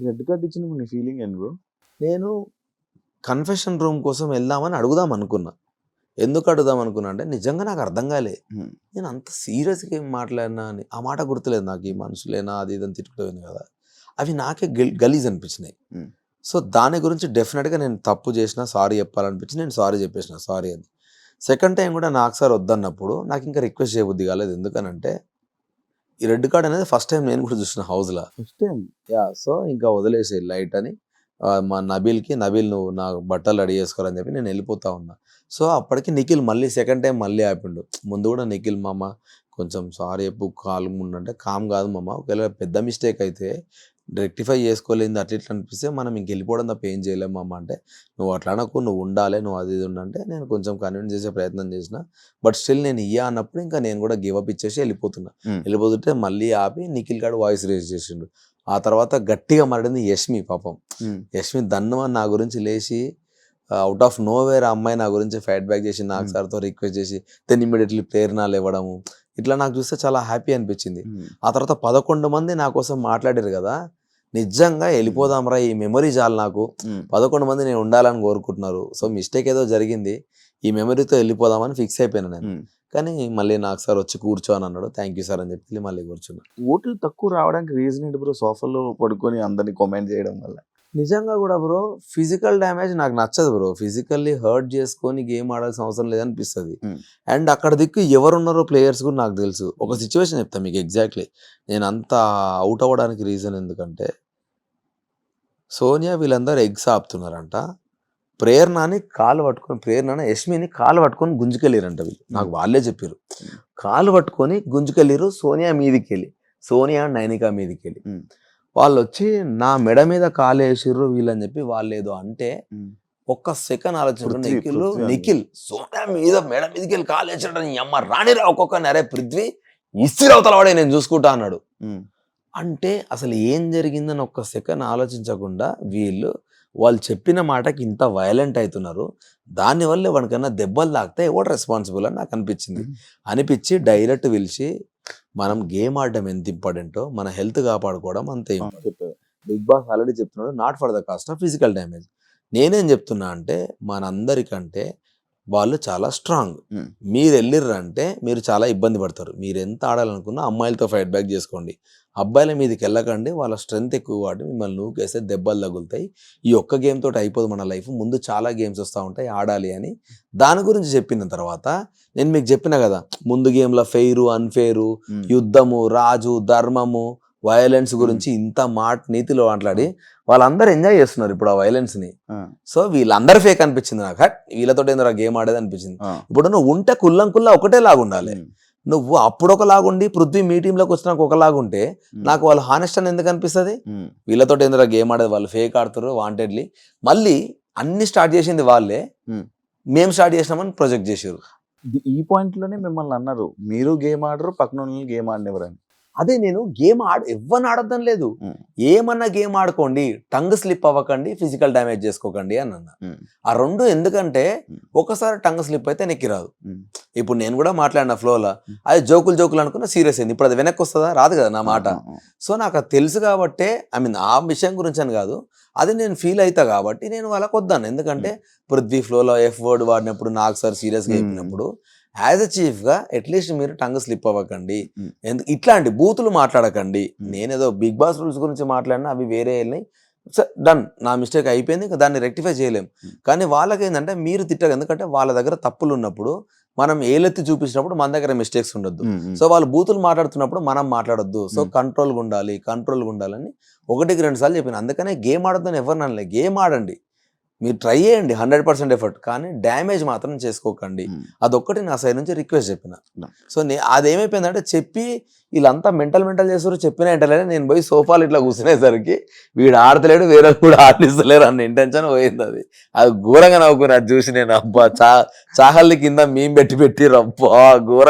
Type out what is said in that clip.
Red card ఇచ్చినప్పుడు నీ feeling ఏంటి బ్రో? నేను కన్ఫెషన్ రూమ్ కోసం వెళ్దామని అడుగుదాం అనుకున్నా. ఎందుకు అడుగుదాం అనుకున్నా అంటే నిజంగా నాకు అర్థం కాలే. నేను అంత సీరియస్‌గా ఏం మాట్లాడినా అని ఆ మాట గుర్తులేదు నాకు. ఈ మనుషులేనా అది ఇది అని తిట్టుకుపోయింది కదా! అవి నాకే గలీజ్ అనిపించినాయి. సో దాని గురించి డెఫినెట్‌గా నేను తప్పు చేసినా సారీ చెప్పాలనిపించి నేను సారీ చెప్పేసిన సారీ అని. సెకండ్ టైం కూడా నాకు సార్ వద్దన్నప్పుడు నాకు ఇంకా రిక్వెస్ట్ చేయబుద్ధి కాలేదు. ఎందుకనంటే ఈ రెడ్ కార్డ్ అనేది ఫస్ట్ టైం నేను కూడా చూసిన హౌస్‌లో. First time. సో ఇంకా వదిలేసేయి లైట్ అని మా నబీల్ నువ్వు నా బట్టలు రెడీ చేసుకోవాలని చెప్పి నేను వెళ్ళిపోతా ఉన్నా. సో అప్పటికి నిఖిల్ మళ్ళీ సెకండ్ టైం మళ్ళీ ఆపిండు. ముందు కూడా నిఖిల్ మామ కొంచెం సారీ చెప్పు కామ్ ఉండంటే కామ్ కాదు మామ, ఒకవేళ పెద్ద మిస్టేక్ అయితే రెక్టిఫై చేసుకోలేదు అట్లా ఇట్లా అనిపిస్తే మనం ఇంక వెళ్ళిపోవడం తప్ప ఏం చేయలేము మామ అంటే, నువ్వు అట్లా అనకు, నువ్వు ఉండాలి, నువ్వు అది ఇది ఉండంటే నేను కొంచెం కన్విన్స్ చేసే ప్రయత్నం చేసిన. బట్ స్టిల్ నేను అన్నప్పుడు ఇంకా నేను కూడా గివ్ అప్ ఇచ్చేసి వెళ్ళిపోతున్నా. వెళ్ళిపోతుంటే మళ్ళీ ఆపి నిఖిల్ గాడు వాయిస్ రేజ్ చేసిండు. ఆ తర్వాత గట్టిగా మాట్లాడింది యష్మి. పాపం యష్మి దన్నుమని నా గురించి లేచి అవుట్ ఆఫ్ నో వేర్ ఆ అమ్మాయి నా గురించి ఫైట్ బ్యాక్ చేసి నాకు సార్తో రిక్వెస్ట్ చేసి దెన్ ఇమ్మీడియట్లీ ప్రేరణలు ఇవ్వడము, ఇట్లా నాకు చూస్తే చాలా హ్యాపీ అనిపించింది. ఆ తర్వాత 11 మంది నా కోసం మాట్లాడారు కదా, నిజంగా వెళ్ళిపోదాంరా ఈ మెమరీ చాలు నాకు. 11 మంది నేను ఉండాలని కోరుకుంటున్నారు. సో మిస్టేక్ ఏదో జరిగింది, ఈ మెమరీతో వెళ్ళిపోదామని ఫిక్స్ అయిపోయాను నేను. కానీ మళ్ళీ నాకు సార్ వచ్చి కూర్చో అని అన్నాడు. థ్యాంక్ యూ సార్ అని చెప్పి మళ్ళీ కూర్చున్నా. ఓట్లు తక్కువ రావడానికి రీజన్ ఏంటి బ్రో? సోఫాలో పడుకొని అందరిని కామెంట్ చేయడం వల్ల. నిజంగా కూడా బ్రో ఫిజికల్ డ్యామేజ్ నాకు నచ్చదు బ్రో. ఫిజికల్లీ హర్ట్ చేసుకొని గేమ్ ఆడాల్సిన అవసరం లేదనిపిస్తుంది. అండ్ అక్కడ దిక్కు ఎవరున్నారో ప్లేయర్స్ కూడా నాకు తెలుసు. ఒక సిచ్యువేషన్ చెప్తాను మీకు ఎగ్జాక్ట్లీ. నేను అంత అవుట్ అవ్వడానికి రీజన్ ఎందుకంటే సోనియా వీళ్ళందరూ ఎగ్స్ ఆపుతున్నారంట. ప్రేరణని కాలు పట్టుకొని యష్మిని కాలు పట్టుకొని గుంజుకెళ్ళిరంట వీళ్ళు. నాకు వాళ్ళే చెప్పారు. కాలు పట్టుకొని గుంజుకెళ్ళిరు సోనియా మీదికి వెళ్ళి, సోనియా నైనికా మీదికి వెళ్ళి. వాళ్ళు వచ్చి నా మెడ మీద కాలు వేసిర్రు వీళ్ళని చెప్పి వాళ్ళు ఏదో అంటే ఒక్క సెకండ్ ఆలోచించారు. నిఖిల్ సోనియా మీద మెడ మీదకి వెళ్ళి కాలు వేసాడు, అమ్మ రానిరా ఒక్కొక్క అరే పృథ్వీ ఇస్తిరవతల వాడే నేను చూసుకుంటా అన్నాడు. అంటే అసలు ఏం జరిగిందని ఒక్క సెకండ్ ఆలోచించకుండా వాళ్ళు చెప్పిన మాటకి ఇంత వైలెంట్ అవుతున్నారు. దానివల్ల ఎవరికైనా దెబ్బలు తాకితే ఎవరు రెస్పాన్సిబుల్ అని నాకు అనిపించి డైరెక్ట్ పిలిచి మనం గేమ్ ఆడడం ఎంత ఇంపార్టెంటో మన హెల్త్ కాపాడుకోవడం అంతే ఇంపార్టెంట్. బిగ్ బాస్ ఆల్రెడీ చెప్తున్నాడు, not for the cost of physical damage. నేనేం చెప్తున్నా అంటే మనందరికంటే వాళ్ళు చాలా స్ట్రాంగ్. మీరు వెళ్ళిర్రంటే మీరు చాలా ఇబ్బంది పడతారు. మీరు ఎంత ఆడాలనుకున్నా అమ్మాయిలతో ఫైట్ బ్యాక్ చేసుకోండి. అబ్బాయిల మీదకి వెళ్ళకండి, వాళ్ళ స్ట్రెంత్ ఎక్కువ వాడి మిమ్మల్ని నూకేస్తే దెబ్బలు తగులుతాయి. ఈ ఒక్క గేమ్ తోటి అయిపోదు మన లైఫ్, ముందు చాలా గేమ్స్ వస్తూ ఉంటాయి ఆడాలి అని దాని గురించి చెప్పిన తర్వాత నేను మీకు చెప్పిన కదా, ముందు గేమ్లో ఫెయిరు అన్ఫెయిరు, యుద్ధము, రాజు, ధర్మము, వైలెన్స్ గురించి ఇంత నీతిలో మాట్లాడి వాళ్ళందరూ ఎంజాయ్ చేస్తున్నారు ఇప్పుడు ఆ వైలెన్స్ ని. సో వీళ్ళందరూ ఫేక్ అనిపించింది నాకు. వీళ్ళతో ఏందో గేమ్ ఆడేది అనిపించింది. ఇప్పుడు నువ్వు ఉంటే కుల్లంకుల్లా ఒకటే లాగా ఉండాలి. నువ్వు అప్పుడు ఒకలాగుండి పృథ్వీ మీ టీంలోకి వచ్చినాక ఒకలాగుంటే నాకు వాళ్ళు హానెస్ట్ అని ఎందుకు అనిపిస్తుంది? వీళ్ళతో ఏందో గేమ్ ఆడేది, వాళ్ళు ఫేక్ ఆడుతారు వాంటెడ్లీ. మళ్ళీ అన్ని స్టార్ట్ చేసింది వాళ్ళే, మేము స్టార్ట్ చేసినామని ప్రొజెక్ట్ చేసారు. ఈ పాయింట్ లోనే మిమ్మల్ని అన్నారు మీరు గేమ్ ఆడరు, పక్కన గేమ్ ఆడినెవరని. అదే నేను గేమ్ ఎవరిని ఆడద్దని లేదు, ఏమన్నా గేమ్ ఆడుకోండి, టంగ్ స్లిప్ అవ్వకండి, ఫిజికల్ డ్యామేజ్ చేసుకోకండి అని అన్న. ఆ రెండు ఎందుకంటే ఒకసారి టంగ్ స్లిప్ అయితే నెక్కి రాదు. ఇప్పుడు నేను కూడా మాట్లాడిన ఫ్లోలో అది జోకులు అనుకున్నా సీరియస్ అయింది. ఇప్పుడు అది వెనక్కి వస్తుందా? రాదు కదా నా మాట. సో నాకు అది తెలుసు కాబట్టే ఆ విషయం గురించి అని కాదు, అది నేను ఫీల్ అవుతా కాబట్టి నేను వాళ్ళకి వద్దాను. ఎందుకంటే పృథ్వీ ఫ్లోలో ఎఫ్ వర్డ్ వాడినప్పుడు నాకు సార్ సీరియస్గా చెప్పినప్పుడు యాజ్ ఎ చీఫ్గా అట్లీస్ట్ మీరు టంగ్ స్లిప్ అవ్వకండి, ఇట్లాంటి బూతులు మాట్లాడకండి. నేనేదో బిగ్ బాస్ రూల్స్ గురించి మాట్లాడినా అవి వేరే వెళ్ళినాయి, డన్, నా మిస్టేక్ అయిపోయింది, ఇంకా దాన్ని రెక్టిఫై చేయలేం. కానీ వాళ్ళకి ఏంటంటే మీరు తిట్టరు, ఎందుకంటే వాళ్ళ దగ్గర తప్పులు ఉన్నప్పుడు మనం ఏలెత్తి చూపించినప్పుడు మన దగ్గర మిస్టేక్స్ ఉండొద్దు. సో వాళ్ళు బూతులు మాట్లాడుతున్నప్పుడు మనం మాట్లాడొద్దు. సో కంట్రోల్గా ఉండాలని 1-2 సార్లు చెప్పిన. అందుకనే గేమ్ ఆడొద్దని ఎవరిని అనలే. గేమ్ ఆడండి, మీరు ట్రై చేయండి 100% ఎఫర్ట్, కానీ డ్యామేజ్ మాత్రం చేసుకోకండి. అదొక్కటి నా సైడ్ నుంచి రిక్వెస్ట్ చెప్పిన. సో అదేమైపోయిందంటే చెప్పి వీళ్ళంతా మెంటల్ చేస్తారు, చెప్పినా ఇంటలేడు. నేను పోయి సోఫాలు ఇట్లా కూర్చునేసరికి వీడు ఆడతలేడు, వేరే కూడా ఆడిస్తలేరు అన్న ఇంటెన్షన్ పోయింది. అది ఘోరంగా నవ్వుకుని అది చూసి నేను అబ్బా చాహల్ని కింద మేము పెట్టి రబ్బా ఘోరంగా